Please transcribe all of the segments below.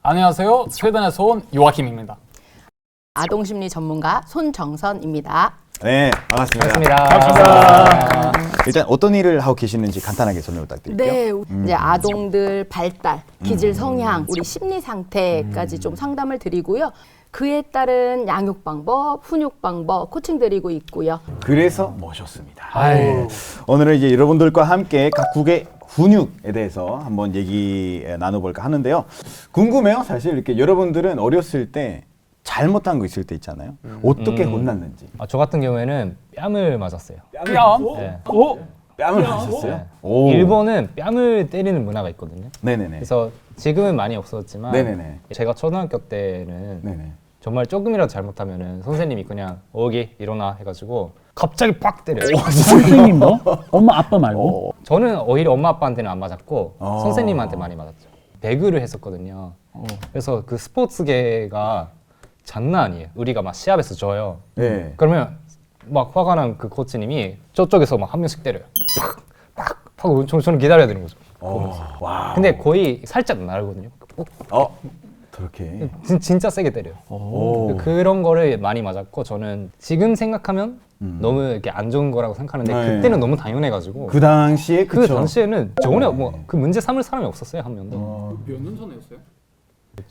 안녕하세요. 스웨덴에서 온 요아킴입니다. 아동심리 전문가 손정선입니다. 네, 반갑습니다. 반갑습니다. 일단 어떤 일을 하고 계시는지 간단하게 설명 부탁드릴게요. 네, 이제 아동들 발달, 기질 성향, 우리 심리 상태까지 좀 상담을 드리고요. 그에 따른 양육 방법, 훈육 방법 코칭 드리고 있고요. 그래서 모셨습니다. 오늘은 이제 여러분들과 함께 각국의 훈육에 대해서 한번 얘기 나눠볼까 하는데요. 궁금해요. 사실 이렇게 여러분들은 어렸을 때 잘못한 거 있을 때 있잖아요. 어떻게 혼났는지. 저 같은 경우에는 뺨을 맞았어요. 뺨? 네. 뺨을 맞았어요? 네. 오. 일본은 뺨을 때리는 문화가 있거든요. 네네네. 그래서 지금은 많이 없어졌지만 네네네. 제가 초등학교 때는 네네. 정말 조금이라도 잘못하면은 선생님이 그냥 어기 일어나 해가지고 갑자기 빡 때려요. 선생님도? 엄마 아빠 말고? 저는 오히려 엄마 아빠한테는 안 맞았고 선생님한테 많이 맞았죠. 배구를 했었거든요. 그래서 그 스포츠계가 장난 아니에요. 우리가 막 시합에서 져요. 네. 그러면 막 화가 난 그 코치님이 저쪽에서 막 한 명씩 때려요. 팍 하고 저는 기다려야 되는 거죠. 와. 근데 거의 살짝 나르거든요. 그렇게. 진짜 세게 때려요. 오. 그런 거를 많이 맞았고 저는 지금 생각하면 너무 이렇게 안 좋은 거라고 생각하는데 네. 그때는 너무 당연해가지고 그 당시에 그 그쵸? 당시에는 전혀 뭐 그 문제 삼을 사람이 없었어요, 한 명도. 몇 년 전이었어요?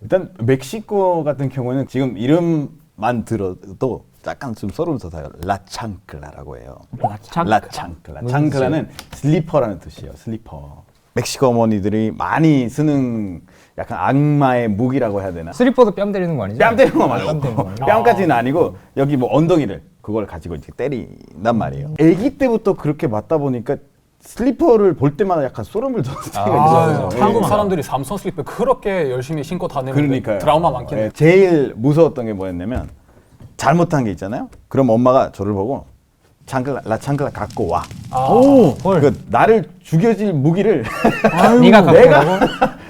일단 멕시코 같은 경우는 지금 이름만 들어도 약간 좀 소름 돋아요. 라창클라라고 해요. 라창클라. 창클라는 슬리퍼라는 뜻이에요. 슬리퍼. 멕시코 어머니들이 많이 쓰는 약간 악마의 무기라고 해야 되나? 슬리퍼도 뺨 때리는 거 아니죠? 뺨 때리는 거 말고 뺨 때리는 거 아니죠? 뺨까지는 아니고 여기 뭐 엉덩이를 그걸 가지고 이렇게 때린단 말이에요. 아기 때부터 그렇게 맞다 보니까 슬리퍼를 볼 때마다 약간 소름을 돋는 생각이 들어요. 한국 사람들이 삼성 슬리퍼 그렇게 열심히 신고 다니는데 그러니까요. 드라마 많긴 해요. 제일 무서웠던 게 뭐였냐면 잘못한 게 있잖아요. 그럼 엄마가 저를 보고 창클라 갖고 와. 오! 그 나를 죽여질 무기를 네가 갖고 내가 오라고?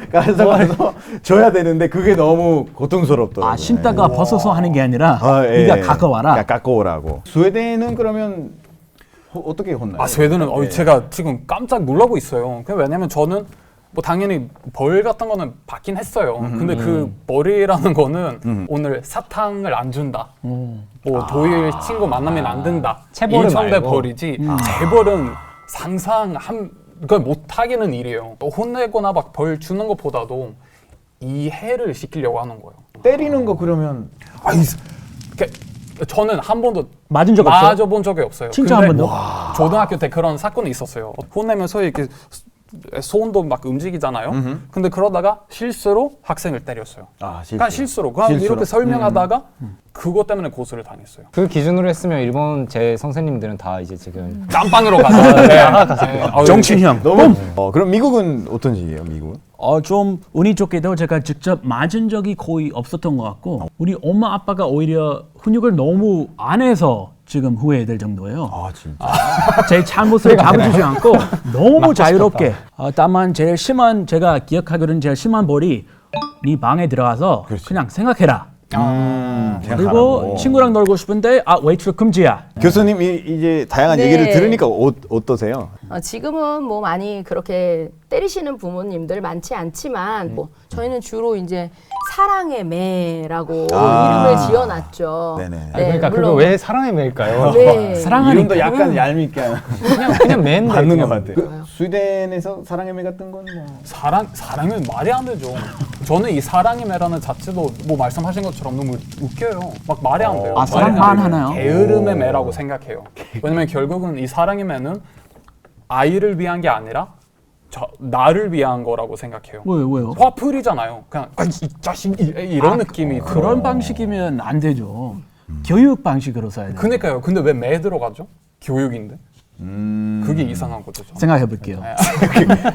가서 줘야 되는데 그게 너무 고통스럽더라고요. 아, 신다가 벗어서 하는 게 아니라 예. 네가 가까워라. 그러니까 갖고 오라고. 스웨덴은 그러면 어떻게 혼나요? 스웨덴은 제가 지금 깜짝 놀라고 있어요. 왜냐면 저는 뭐 당연히 벌 같은 거는 받긴 했어요. 근데 그 벌이라는 거는 오늘 사탕을 안 준다. 뭐 도일 친구 만나면 안 된다. 체벌은 이 정도의 말고. 벌이지. 재벌은 그걸 못 하겠는 일이에요. 또 혼내거나 막 벌 주는 것보다도 이해를 시키려고 하는 거예요. 때리는 거 그러면 저는 한 번도 맞은 적 없어요? 맞아본 적이 없어요. 진짜 한 근데 번도? 초등학교 때 그런 사건이 있었어요. 혼내면서 이렇게 손도 막 움직이잖아요. 근데 그러다가 실수로 학생을 때렸어요. 그러니까 실수로. 그냥 이렇게 설명하다가 그것 때문에 고소를 당했어요. 그 기준으로 했으면 일본 제 선생님들은 다 이제 지금 깜빵으로 가죠. 네. 정신형. 너무. 그럼 미국은 어떤 식이에요? 미국은? 좀 운이 좋게도 제가 직접 맞은 적이 거의 없었던 것 같고 우리 엄마 아빠가 오히려 훈육을 너무 안 해서 지금 후회될 정도예요. 아 진짜. 제 잘못을 잡아주지 않고 너무 자유롭게. 다만 제가 기억하기로는 제일 심한 벌이 네 방에 들어가서 그냥 생각해라. 그리고 친구랑 놀고 싶은데 외출 금지야. 교수님 이제 다양한 네. 얘기를 들으니까 어떠세요? 지금은 뭐 많이 그렇게 때리시는 부모님들 많지 않지만 뭐 저희는 주로 이제 사랑의 매라고 이름을 지어놨죠. 네네. 그러니까 물론 그거 왜 사랑의 매일까요? 네. 이름도 약간 얄밉게 하는 그냥 매인데 맞는 그냥. 것 같아요. 스웨덴에서 사랑의 매 같은 건 뭐. 사랑은 말이 안 되죠. 저는 이 사랑의 매라는 자체도 뭐 말씀하신 것처럼 너무 웃겨요. 막 말이 안 돼요. 사랑만 하나요? 게으름의 매라고 생각해요. 왜냐면 결국은 이 사랑의 매는 아이를 위한 게 아니라 나를 위한 거라고 생각해요. 왜요? 화풀이잖아요. 그냥 이 자식 이런 느낌이 들어요. 그런 방식이면 안 되죠. 교육 방식으로 써야 돼요. 그러니까요. 근데 왜 매 들어가죠? 교육인데. 그게 이상한 거죠. 저는. 생각해 볼게요.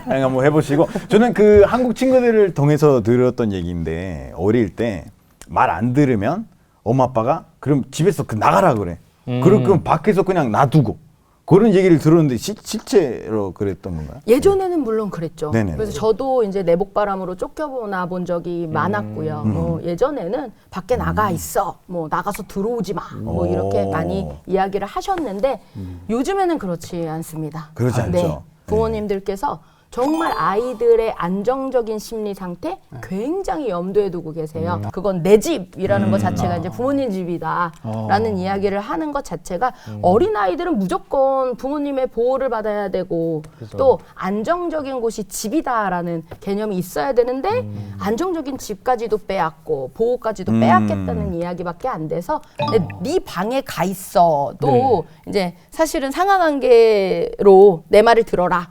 한번 해보시고 저는 그 한국 친구들을 통해서 들었던 얘기인데 어릴 때 말 안 들으면 엄마 아빠가 그럼 집에서 나가라 그래. 그럼 밖에서 그냥 놔두고 그런 얘기를 들었는데 실제로 그랬던 건가요? 예전에는 물론 그랬죠. 네네네. 그래서 저도 이제 내복바람으로 쫓겨나 본 적이 많았고요. 예전에는 밖에 나가 있어, 뭐 나가서 들어오지 마, 뭐 이렇게 많이 이야기를 하셨는데 요즘에는 그렇지 않습니다. 그러지 않죠. 부모님들께서 정말 아이들의 안정적인 심리 상태 굉장히 염두에 두고 계세요. 그건 내 집이라는 것 자체가 이제 부모님 집이다라는 이야기를 하는 것 자체가 어린 아이들은 무조건 부모님의 보호를 받아야 되고 또 안정적인 곳이 집이다라는 개념이 있어야 되는데 안정적인 집까지도 빼앗고 보호까지도 빼앗겠다는 이야기밖에 안 돼서 네 방에 가 있어 또 이제 사실은 상하관계로 내 말을 들어라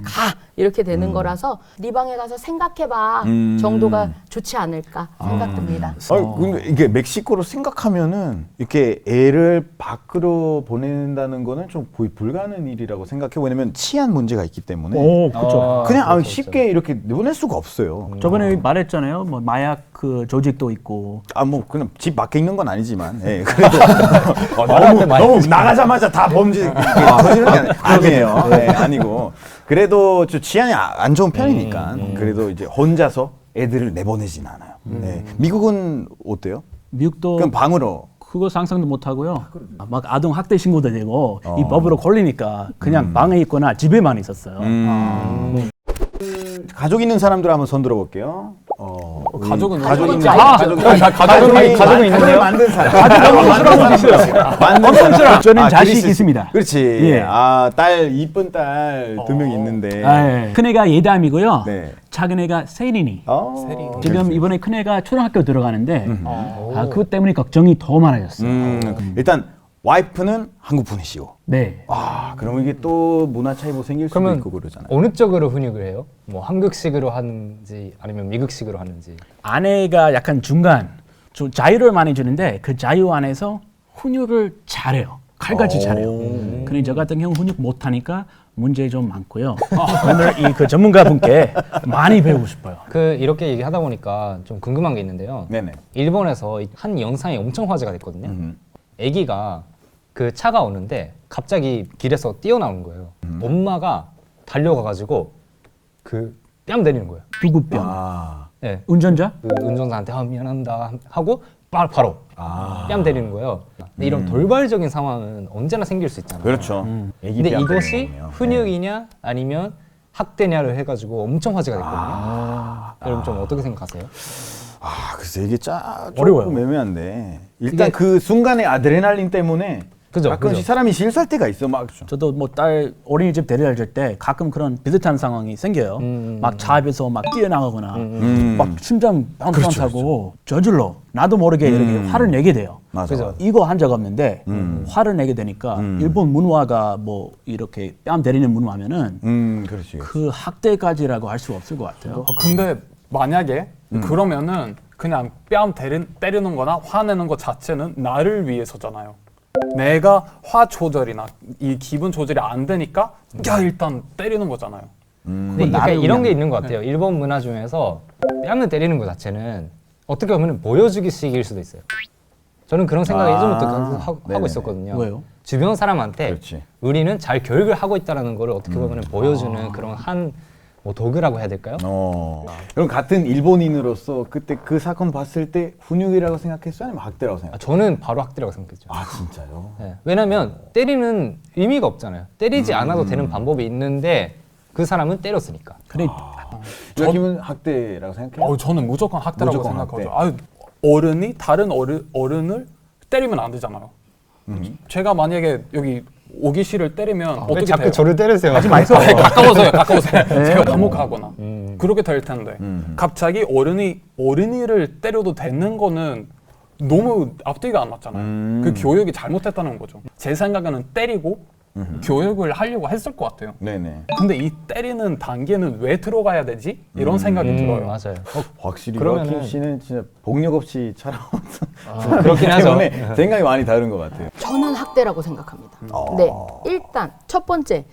가 이렇게 되는 거라서 네 방에 가서 생각해봐 정도가 좋지 않을까 생각됩니다. 근데 이게 멕시코로 생각하면은 이렇게 애를 밖으로 보낸다는 거는 좀 거의 불가능한 일이라고 생각해. 왜냐면 치안 문제가 있기 때문에 오, 그렇죠. 그냥 그렇죠, 쉽게 이렇게 보낼 수가 없어요. 저번에 말했잖아요. 뭐 마약 그 조직도 있고. 뭐 그냥 집 밖에 있는 건 아니지만 그래도 너무 나가자마자 다 범죄 터지는 게 아니에요. 아니고 그래도 좀 치안이 안 좋은 편이니까 그래도 이제 혼자서 애들을 내보내진 않아요. 미국은 어때요? 미국도 그럼 방으로 그거 상상도 못 하고요. 막 아동 학대 신고도 되고 이 법으로 걸리니까 그냥 방에 있거나 집에만 있었어요. 가족 있는 사람들 한번 손 들어볼게요. 가족은 가족 있는 가족은 있는데요? 만든 사람. 만든 사람. 저는 자식 있습니다. 그렇지. 예. 딸 이쁜 딸 2명 있는데. 예. 큰애가 예담이고요. 네. 작은애가 세린이. 세린. 지금 이번에 큰애가 초등학교 들어가는데 그것 때문에 걱정이 더 많아졌어요. 일단 와이프는 한국 분이시고. 네. 그러면 이게 또 문화 차이 뭐 생길 수도 그러면 있고 그러잖아요. 어느 쪽으로 훈육을 해요? 뭐 한국식으로 하는지 아니면 미국식으로 하는지. 아내가 약간 중간 자유를 많이 주는데 그 자유 안에서 훈육을 잘해요. 칼같이 잘해요. 근데 저 같은 경우 훈육 못하니까 문제 좀 많고요. 오늘 그 전문가분께 많이 배우고 싶어요. 이렇게 얘기하다 보니까 좀 궁금한 게 있는데요. 네네. 일본에서 한 영상이 엄청 화제가 됐거든요. 아기가 그 차가 오는데 갑자기 길에서 뛰어나오는 거예요. 엄마가 달려가가지고 그 뺨 때리는 거예요. 누구 뺨? 네. 운전자? 그 운전사한테 미안합니다 하고 바로 뺨 때리는 거예요. 근데 이런 돌발적인 상황은 언제나 생길 수 있잖아요. 그렇죠. 애기 근데 뺨 이것이 때리는 거군요. 훈육이냐 아니면 학대냐를 해가지고 엄청 화제가 됐거든요. 여러분 좀 어떻게 생각하세요? 글쎄 이게 어려워요. 조금 애매한데 일단 그 순간의 아드레날린 때문에 그죠, 가끔씩 그죠. 사람이 실수할 때가 있어 막. 저도 뭐 딸 어린이집 데려다 줄 때 가끔 그런 비슷한 상황이 생겨요. 막 차 앞에서 막 뛰어나가거나 막 심장 빵빵 타고 저절로 나도 모르게 이렇게 화를 내게 돼요. 맞아. 그죠. 이거 한 적 없는데 화를 내게 되니까 일본 문화가 뭐 이렇게 뺨 때리는 문화면은 그렇지. 그 학대까지라고 할 수 없을 것 같아요. 근데 만약에 그러면은 그냥 뺨 때리는 거나 화내는 것 자체는 나를 위해서잖아요. 내가 화 조절이나 이 기분 조절이 안 되니까 일단 때리는 거잖아요. 근데 약간 이런 게 있는 것 같아요. 일본 문화 중에서 뺨을 때리는 것 자체는 어떻게 보면 보여주기식일 수도 있어요. 저는 그런 생각을 예전부터 하고 네네네. 있었거든요. 왜요? 주변 사람한테 그렇지. 우리는 잘 교육을 하고 있다는 걸 어떻게 보면 보여주는 그런 뭐 도구라고 해야 될까요? 그럼 같은 일본인으로서 그때 그 사건 봤을 때 훈육이라고 생각했어요? 아니면 학대라고 생각했어요? 저는 바로 학대라고 생각했죠. 진짜요? 네. 왜냐면 때리는 의미가 없잖아요. 때리지 않아도 되는 방법이 있는데 그 사람은 때렸으니까. 그래 요즘은 학대라고 생각해요? 저는 무조건 학대라고 무조건 생각하죠. 어른이 다른 어른을 때리면 안 되잖아요. 제가 만약에 여기 오기 씨를 때리면 어떻게 왜 자꾸 돼요? 저를 때리세요? 가까워서요. 제가 감옥 가거나 그렇게 될 텐데 갑자기 어린이를 때려도 되는 거는 너무 앞뒤가 안 맞잖아요. 그 교육이 잘못했다는 거죠. 제 생각에는 때리고 교육을 하려고 했을 것 같아요. 네네. 근데 이 때리는 단계는 왜 들어가야 되지? 이런 생각이 들어요. 맞아요. 확실히 그러면은- 요아킴 씨는 진짜 복력 없이 자라온 그렇긴 하죠. 때문에 생각이 많이 다른 것 같아요. 저는 학대라고 생각합니다. 네, 일단 첫 번째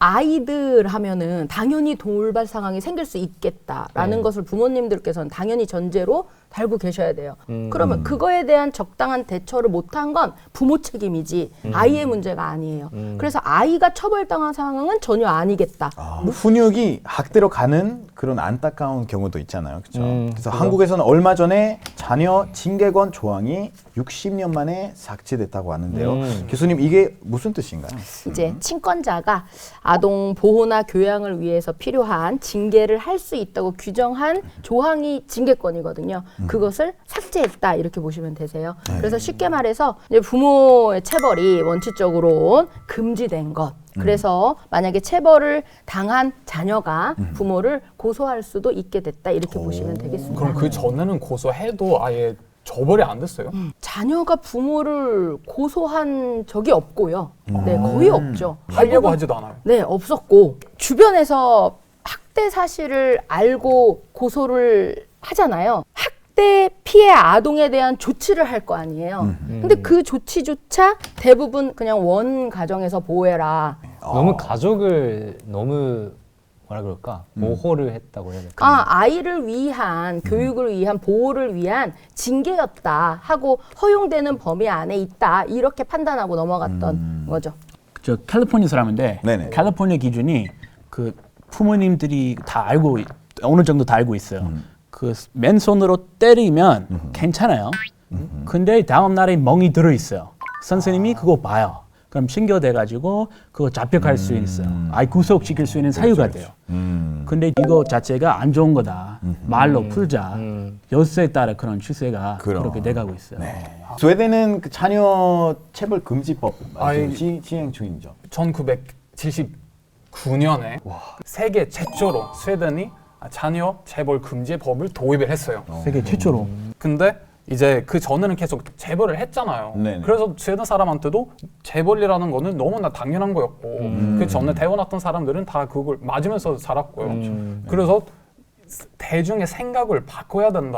아이들 하면은 당연히 돌발 상황이 생길 수 있겠다라는 것을 부모님들께서는 당연히 전제로 달고 계셔야 돼요. 그러면 그거에 대한 적당한 대처를 못한 건 부모 책임이지 아이의 문제가 아니에요. 그래서 아이가 처벌당한 상황은 전혀 아니겠다. 훈육이 학대로 가는 그런 안타까운 경우도 있잖아요. 그렇죠? 그래서 한국에서는 얼마 전에 자녀 징계권 조항이 60년 만에 삭제됐다고 하는데요. 교수님 이게 무슨 뜻인가요? 이제 친권자가 아동 보호나 교양을 위해서 필요한 징계를 할 수 있다고 규정한 조항이 징계권이거든요. 그것을 삭제했다 이렇게 보시면 되세요. 그래서 쉽게 말해서 이제 부모의 체벌이 원칙적으로 금지된 것. 그래서 만약에 체벌을 당한 자녀가 부모를 고소할 수도 있게 됐다 이렇게 보시면 되겠습니다. 그럼 그 전에는 고소해도 아예 처벌이 안 됐어요? 자녀가 부모를 고소한 적이 없고요. 네, 거의 없죠. 하려고 하지도 않아요. 네, 없었고 주변에서 학대 사실을 알고 고소를 하잖아요. 학대 피해 아동에 대한 조치를 할 거 아니에요. 근데 그 조치조차 대부분 그냥 원 가정에서 보호해라. 너무 가족을 너무 뭐라 그럴까 보호를 했다고 해야 될까? 아이를 위한 교육을 위한 보호를 위한 징계였다 하고 허용되는 범위 안에 있다 이렇게 판단하고 넘어갔던 거죠. 저 캘리포니아 사람인데 네네. 캘리포니아 기준이 그 부모님들이 다 알고 어느 정도 다 알고 있어요. 그 맨손으로 때리면 괜찮아요. 근데 다음 날에 멍이 들어 있어요. 선생님이 그거 봐요. 그럼 신고돼가지고 그거 잡혀갈 수 있어요. 아이 구속시킬 수 있는 사유가 돼요. 근데 이거 자체가 안 좋은 거다. 말로 풀자. 여수에 따라 그런 추세가 그렇게 돼가고 있어요. 스웨덴은 그 자녀 체벌 금지법 아이, 시행 중이죠. 1979년에 세계 최초로 스웨덴이 자녀 체벌 금지 법을 도입을 했어요. 세계 최초로. 근데 이제 그 전에는 계속 재벌을 했잖아요. 네네. 그래서 스웨덴 사람한테도 재벌이라는 거는 너무나 당연한 거였고 그 전에 태어났던 사람들은 다 그걸 맞으면서 살았고요. 그래서 대중의 생각을 바꿔야 되는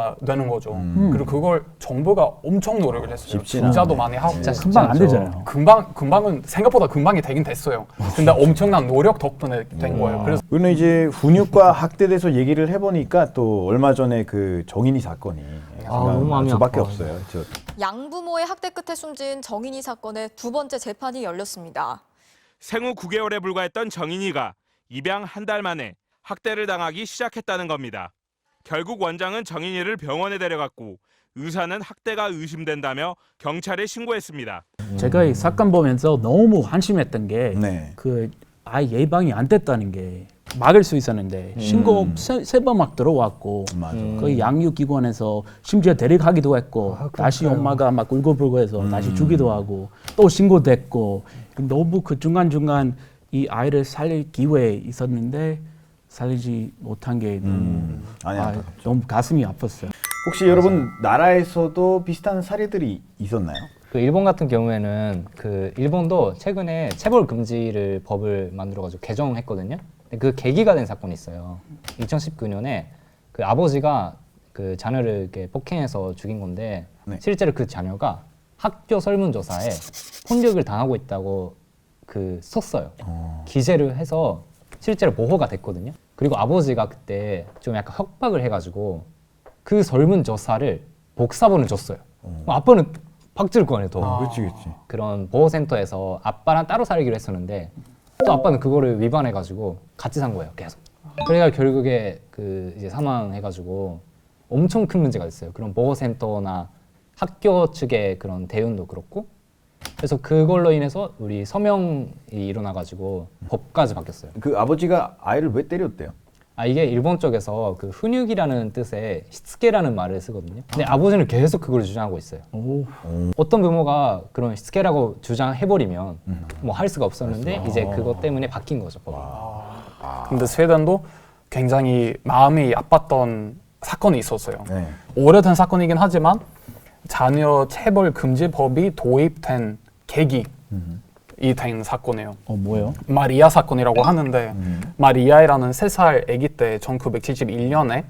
거죠. 그리고 그걸 정부가 엄청 노력을 했어요. 투자도 많이 하고. 진짜 금방 안 되잖아요. 금방은 생각보다 금방이 되긴 됐어요. 근데 엄청난 노력 덕분에 된 거예요. 그래서 우리는 이제 훈육과 학대에 대해서 얘기를 해보니까 또 얼마 전에 그 정인이 사건이 너무 마음이 수밖에 아파. 없어요. 양부모의 학대 끝에 숨진 정인이 사건의 두 번째 재판이 열렸습니다. 생후 9개월에 불과했던 정인이가 입양 한 달 만에 학대를 당하기 시작했다는 겁니다. 결국 원장은 정인이를 병원에 데려갔고 의사는 학대가 의심된다며 경찰에 신고했습니다. 제가 이 사건 보면서 너무 한심했던 게 네. 그 아이 예방이 안 됐다는 게 막을 수 있었는데 신고 세 번 막 들어왔고 맞아. 거의 양육기관에서 심지어 데려가기도 했고 다시 엄마가 막 울고불고 해서 다시 주기도 하고 또 신고됐고 너무 그 중간중간 이 아이를 살릴 기회 있었는데 살리지 못한 게 너무, 너무 가슴이 아팠어요. 혹시 여러분 나라에서도 비슷한 사례들이 있었나요? 그 일본 같은 경우에는 그 일본도 최근에 체벌 금지를 법을 만들어가지고 개정했거든요. 근데 그 계기가 된 사건이 있어요. 2019년에 그 아버지가 그 자녀를 이렇게 폭행해서 죽인 건데 실제로 그 자녀가 학교 설문조사에 폭력을 당하고 있다고 그 썼어요. 기재를 해서 실제로 보호가 됐거든요. 그리고 아버지가 그때 좀 약간 협박을 해가지고 그 설문조사를 복사본을 줬어요. 그럼 아빠는 박질 거 아니에요, 더. 그렇지. 그런 보호센터에서 아빠랑 따로 살기로 했었는데 또 아빠는 그거를 위반해가지고 같이 산 거예요, 계속. 그래가 결국에 그 이제 사망해가지고 엄청 큰 문제가 됐어요. 그런 보호센터나 학교 측의 그런 대응도 그렇고. 그래서 그걸로 인해서 우리 서명이 일어나가지고 법까지 바뀌었어요. 그 아버지가 아이를 왜 때렸대요? 이게 일본 쪽에서 그 훈육이라는 뜻의 시츠케라는 말을 쓰거든요. 근데 아버지는 계속 그걸 주장하고 있어요. 어떤 부모가 그런 시츠케라고 주장해버리면 뭐 할 수가 없었는데 이제 그것 때문에 바뀐 거죠, 법이. 근데 스웨덴도 굉장히 마음이 아팠던 사건이 있었어요. 네. 오래된 사건이긴 하지만 자녀 체벌 금지 법이 도입된 계기 이 된 사건이에요. 뭐예요? 마리아 사건이라고 하는데 마리아이라는 3살 아기 때 1971년에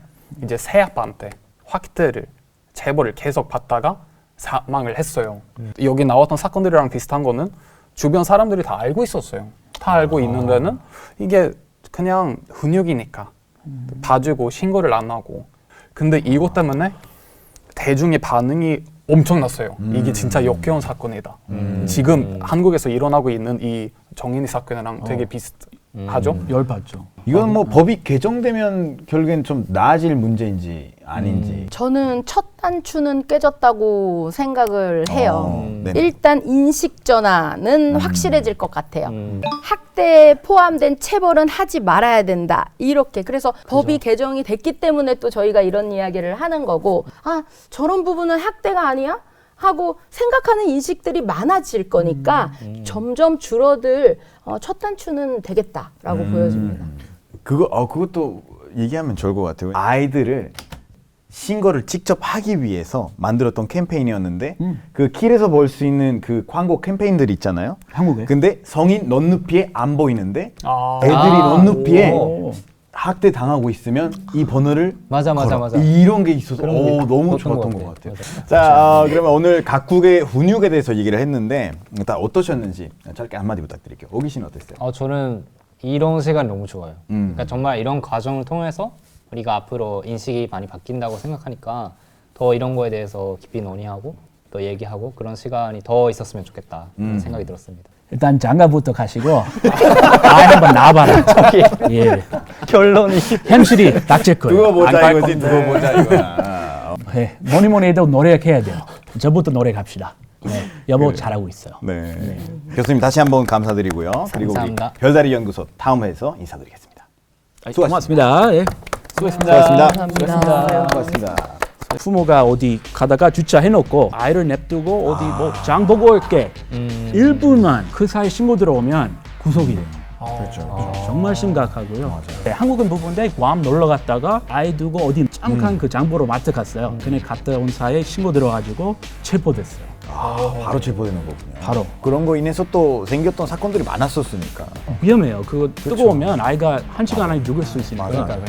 이제 새아빠 때 학대를 체벌을 계속 받다가 사망을 했어요. 여기 나왔던 사건들이랑 비슷한 거는 주변 사람들이 다 알고 있었어요. 다 알고 있는 데는 이게 그냥 훈육이니까 봐주고 신고를 안 하고 근데 이것 때문에 대중의 반응이 엄청났어요. 이게 진짜 역겨운 사건이다. 지금 한국에서 일어나고 있는 이 정인이 사건이랑 되게 비슷하죠. 열받죠. 이건 뭐 법이 개정되면 결국엔 좀 나아질 문제인지 아닌지. 저는 첫 단추는 깨졌다고 생각을 해요. 네네. 일단 인식 전환은 확실해질 것 같아요. 학대에 포함된 체벌은 하지 말아야 된다. 이렇게. 그래서 법이 개정이 됐기 때문에 또 저희가 이런 이야기를 하는 거고, 아, 저런 부분은 학대가 아니야? 하고 생각하는 인식들이 많아질 거니까 점점 줄어들 첫 단추는 되겠다라고 보여집니다. 그것도 얘기하면 좋을 것 같아요. 아이들을 신고를 직접 하기 위해서 만들었던 캠페인이었는데 그 길에서 볼 수 있는 그 광고 캠페인들 있잖아요. 한국에? 근데 성인 눈높이에 안 보이는데 아. 애들이 눈높이에 오. 학대 당하고 있으면 이 번호를 맞아. 이런 게 있어서 그런 게 너무 있었던 좋았던 것 것 같아요. 같아요. 자, 그러면 오늘 각국의 훈육에 대해서 얘기를 했는데 다 어떠셨는지 짧게 한마디 부탁드릴게요. 오기 씨는 어땠어요? 저는 이런 시간이 너무 좋아요. 음. 그러니까 정말 이런 과정을 통해서 우리가 앞으로 인식이 많이 바뀐다고 생각하니까 더 이런 거에 대해서 깊이 논의하고 또 얘기하고 그런 시간이 더 있었으면 좋겠다 그런 생각이 들었습니다. 일단 장가부터 가시고 아이 한번 낳아봐라. 예. 결론이 현실이 닥칠 거예요. 두고 보자 안갈 이거지. 건데. 두고 보자 이거야. 네. 뭐니 해도 노력해야 돼요. 저부터 노래 갑시다. 네. 여보 잘하고 있어요. 네. 교수님 다시 한번 감사드리고요. 그리고 우리 감사합니다. 별다리 연구소 다음 회에서 인사드리겠습니다. 고맙습니다. 예. 수고하셨습니다. 감사합니다. 수고하셨습니다. 부모가 어디 가다가 주차해놓고 아이를 냅두고 어디 뭐 장 보고 올게 1분만 그 사이 신고 들어오면 구속이 돼요. 그렇죠. 정말 심각하고요. 네, 한국은 부부인데 괌 놀러 갔다가 아이 두고 어디 잠깐 그 장 보러 마트 갔어요. 근데 갔다 온 사이에 신고 들어가지고 체포됐어요. 바로 체포되는 거군요. 바로. 그런 거 인해서 또 생겼던 사건들이 많았었으니까. 위험해요. 그거 뜨거우면 아이가 1시간 안에 죽을 수 있으니까. 맞아요.